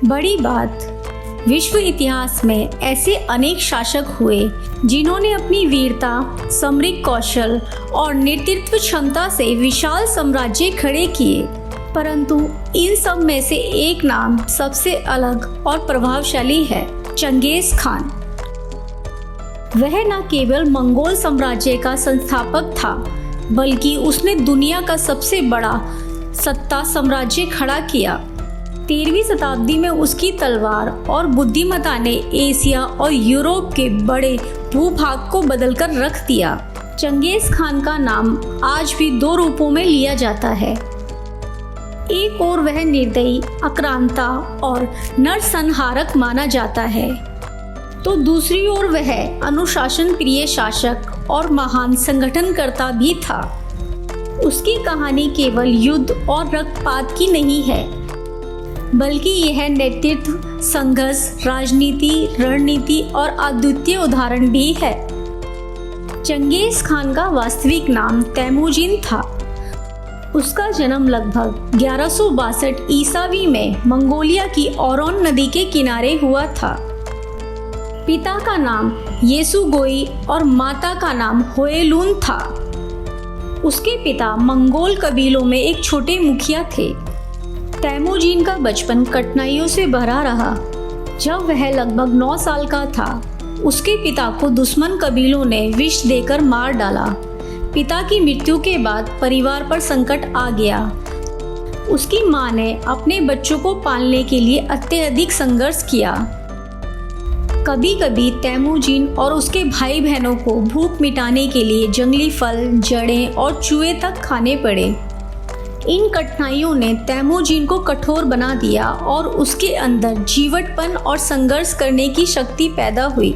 बड़ी बात, विश्व इतिहास में ऐसे अनेक शासक हुए जिन्होंने अपनी वीरता, सामरिक कौशल और नेतृत्व क्षमता से विशाल साम्राज्य खड़े किए, परंतु इन सब में से एक नाम सबसे अलग और प्रभावशाली है, चंगेज खान। वह न केवल मंगोल साम्राज्य का संस्थापक था, बल्कि उसने दुनिया का सबसे बड़ा सत्ता साम्राज्य खड़ा किया। 13वीं शताब्दी में उसकी तलवार और बुद्धिमत्ता ने एशिया और यूरोप के बड़े भूभाग को बदलकर रख दिया। चंगेज खान का नाम आज भी दो रूपों में लिया जाता है। एक ओर वह निर्दयी, आक्रांता और नरसंहारक माना जाता है, तो दूसरी ओर वह अनुशासन प्रिय शासक और महान संगठनकर्ता भी था। उसकी कहानी केवल युद्ध और रक्तपात की नहीं है, बल्कि यह नेतृत्व, संघर्ष, राजनीति, रणनीति और अद्वितीय उदाहरण भी है। चंगेज खान का वास्तविक नाम तैमूजिन था। उसका जन्म लगभग 1162 ईसावी में मंगोलिया की ओरोन नदी के किनारे हुआ था। पिता का नाम येसुगोई और माता का नाम होएलुन था। उसके पिता मंगोल कबीलों में एक छोटे मुखिया थे। तैमूजिन का बचपन कठिनाइयों से भरा रहा। जब वह लगभग 9 साल का था, उसके पिता को दुश्मन कबीलों ने विष देकर मार डाला। पिता की मृत्यु के बाद परिवार पर संकट आ गया। उसकी मां ने अपने बच्चों को पालने के लिए अत्यधिक संघर्ष किया। कभी कभी तैमूजिन और उसके भाई बहनों को भूख मिटाने के लिए जंगली फल, जड़ें और चूहे तक खाने पड़े। इन कठिनाइयों ने तैमूजिन को कठोर बना दिया और उसके अंदर जीवटपन और संघर्ष करने की शक्ति पैदा हुई।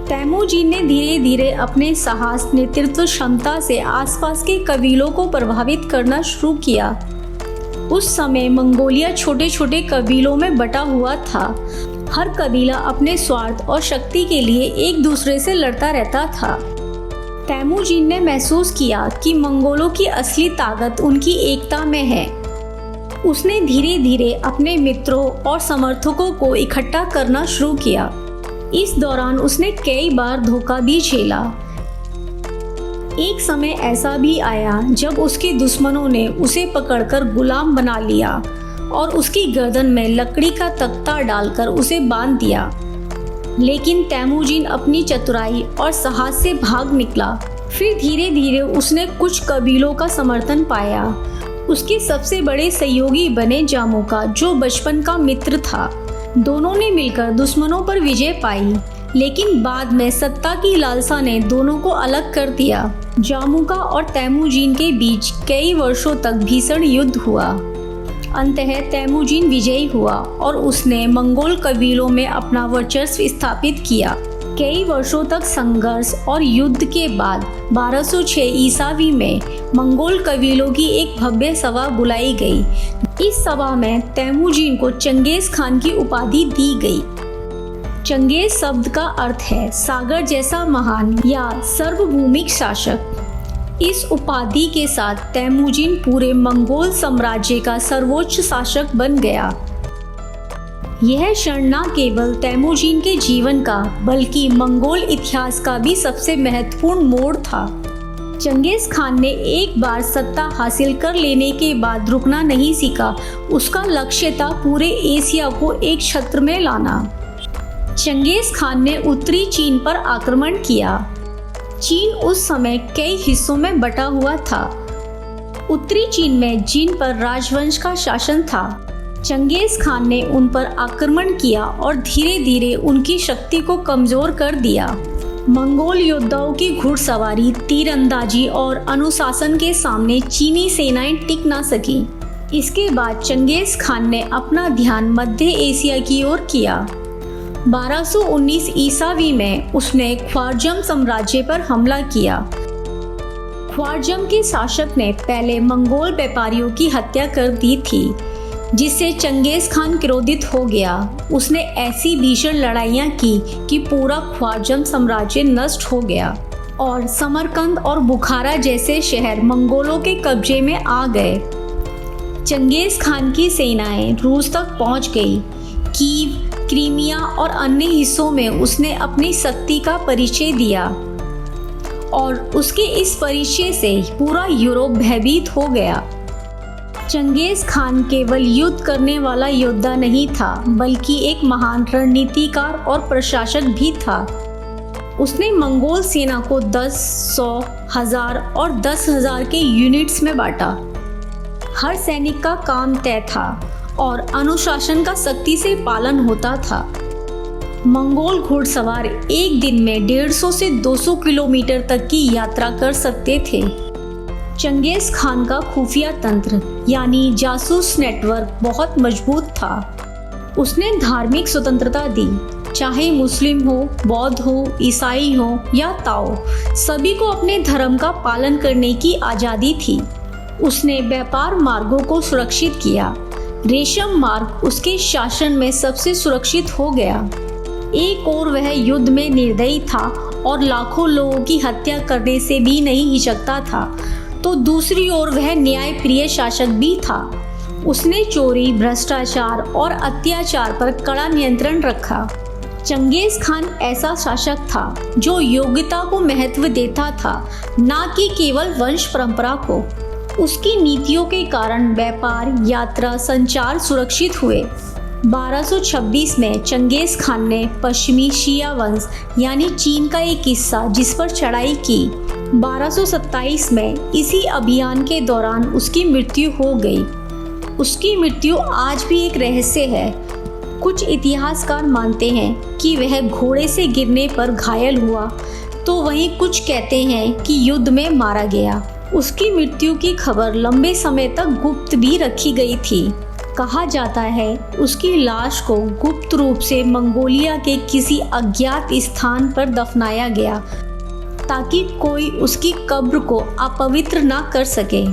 तैमूजिन ने धीरे धीरे अपने साहस, नेतृत्व क्षमता से आसपास के कबीलों को प्रभावित करना शुरू किया। उस समय मंगोलिया छोटे छोटे कबीलों में बटा हुआ था। हर कबीला अपने स्वार्थ और शक्ति के लिए एक दूसरे से लड़ता रहता था। तैमूजिन ने महसूस किया कि मंगोलों की असली ताकत उनकी एकता में है। उसने धीरे धीरे अपने मित्रों और समर्थकों को इकट्ठा करना शुरू किया। इस दौरान उसने कई बार धोखा भी झेला। एक समय ऐसा भी आया जब उसके दुश्मनों ने उसे पकड़कर गुलाम बना लिया और उसकी गर्दन में लकड़ी का तख्ता डालकर उसे बांध दिया। लेकिन तैमूजिन अपनी चतुराई और साहस से भाग निकला। फिर धीरे धीरे उसने कुछ कबीलों का समर्थन पाया। उसके सबसे बड़े सहयोगी बने जामोका, जो बचपन का मित्र था। दोनों ने मिलकर दुश्मनों पर विजय पाई, लेकिन बाद में सत्ता की लालसा ने दोनों को अलग कर दिया। जामोका और तैमूजिन के बीच कई वर्षों तक भीषण युद्ध हुआ। अंततः तैमूजिन विजयी हुआ और उसने मंगोल कबीलों में अपना वर्चस्व स्थापित किया। कई वर्षों तक संघर्ष और युद्ध के बाद 1206 ईसावी में मंगोल कबीलों की एक भव्य सभा बुलाई गई। इस सभा में तैमूजिन को चंगेज खान की उपाधि दी गई। चंगेज शब्द का अर्थ है सागर जैसा महान या सार्वभौमिक शासक। इस उपाधि के साथ तैमूजिन पूरे मंगोल साम्राज्य का सर्वोच्च शासक बन गया। यह क्षण न केवल तैमूजिन के जीवन का, बल्कि मंगोल इतिहास का भी सबसे महत्वपूर्ण मोड़ था। चंगेज खान ने एक बार सत्ता हासिल कर लेने के बाद रुकना नहीं सीखा। उसका लक्ष्य था पूरे एशिया को एक छत्र में लाना। चंगेज खान ने उत्तरी चीन पर आक्रमण किया। चीन उस समय कई हिस्सों में बटा हुआ था। उत्तरी चीन में जिन पर राजवंश का शासन था। चंगेज खान ने उन पर आक्रमण किया और धीरे धीरे उनकी शक्ति को कमजोर कर दिया। मंगोल योद्धाओं की घुड़सवारी, तीरंदाजी और अनुशासन के सामने चीनी सेनाएं टिक ना सकी। इसके बाद चंगेज खान ने अपना ध्यान मध्य एशिया की ओर किया। 1219 ईसावी में उसने ख्वारजम साम्राज्य पर हमला किया। ख्वारजम के शासक ने पहले मंगोल व्यापारियों की हत्या कर दी थी, जिससे चंगेज खान क्रोधित हो गया। उसने ऐसी भीषण लड़ाइयाँ की कि पूरा ख्वारजम साम्राज्य नष्ट हो गया और समरकंद और बुखारा जैसे शहर मंगोलों के कब्जे में आ गए। चंगेज खान की सेनाएं रूस तक पहुंच गई। कीव, क्रीमिया और अन्य हिस्सों में उसने अपनी शक्ति का परिचय दिया और उसके इस परिचय से पूरा यूरोप भयभीत हो गया। चंगेज खान केवल युद्ध करने वाला योद्धा नहीं था, बल्कि एक महान रणनीतिकार और प्रशासक भी था। उसने मंगोल सेना को 10, 100, 1000 और 10,000 के यूनिट्स में बांटा। हर सैनिक का काम तय था और अनुशासन का सख्ती से पालन होता था। मंगोल घुड़सवार एक दिन में 150 से 200 किलोमीटर तक की यात्रा कर सकते थे। चंगेज खान का खुफिया तंत्र यानी जासूस नेटवर्क बहुत मजबूत था। उसने धार्मिक स्वतंत्रता दी, चाहे मुस्लिम हो, बौद्ध हो, ईसाई हो या ताओ, सभी को अपने धर्म का पालन करने की आज़ादी थी। उसने व्यापार मार्गों को सुरक्षित किया। रेशम मार्ग उसके शासन में सबसे सुरक्षित हो गया। एक और वह युद्ध में निर्दयी था और लाखों लोगों की हत्या करने से भी नहीं हिचकता था, तो दूसरी ओर वह न्यायप्रिय शासक भी था। उसने चोरी, भ्रष्टाचार और अत्याचार पर कड़ा नियंत्रण रखा। चंगेज खान ऐसा शासक था जो योग्यता को महत्व देता था, न कि केवल वंश परंपरा को। उसकी नीतियों के कारण व्यापार, यात्रा, संचार सुरक्षित हुए। 1226 में चंगेज खान ने पश्चिमी शिया वंश यानी चीन का एक हिस्सा जिस पर चढ़ाई की। 1227 में इसी अभियान के दौरान उसकी मृत्यु हो गई। उसकी मृत्यु आज भी एक रहस्य है। कुछ इतिहासकार मानते हैं कि वह घोड़े से गिरने पर घायल हुआ, तो वहीं कुछ कहते हैं कि युद्ध में मारा गया। उसकी मृत्यु की खबर लंबे समय तक गुप्त भी रखी गई थी। कहा जाता है उसकी लाश को गुप्त रूप से मंगोलिया के किसी अज्ञात स्थान पर दफनाया गया, ताकि कोई उसकी कब्र को अपवित्र न कर सके।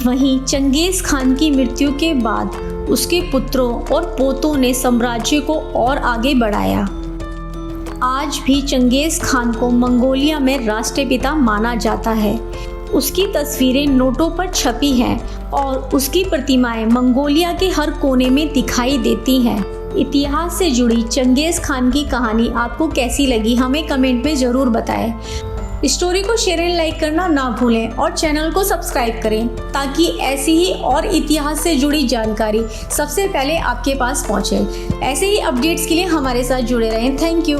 वहीं चंगेज खान की मृत्यु के बाद उसके पुत्रों और पोतों ने साम्राज्य को और आगे बढ़ाया। आज भी चंगेज खान को मंगोलिया में राष्ट्रपिता माना जाता है। उसकी तस्वीरें नोटों पर छपी हैं और उसकी प्रतिमाएं मंगोलिया के हर कोने में दिखाई देती हैं। इतिहास से जुड़ी चंगेज खान की कहानी आपको कैसी लगी, हमें कमेंट में ज़रूर बताएं। स्टोरी को शेयर एंड लाइक करना ना भूलें और चैनल को सब्सक्राइब करें, ताकि ऐसी ही और इतिहास से जुड़ी जानकारी सबसे पहले आपके पास पहुंचे। ऐसे ही अपडेट्स के लिए हमारे साथ जुड़े रहें। Thank you.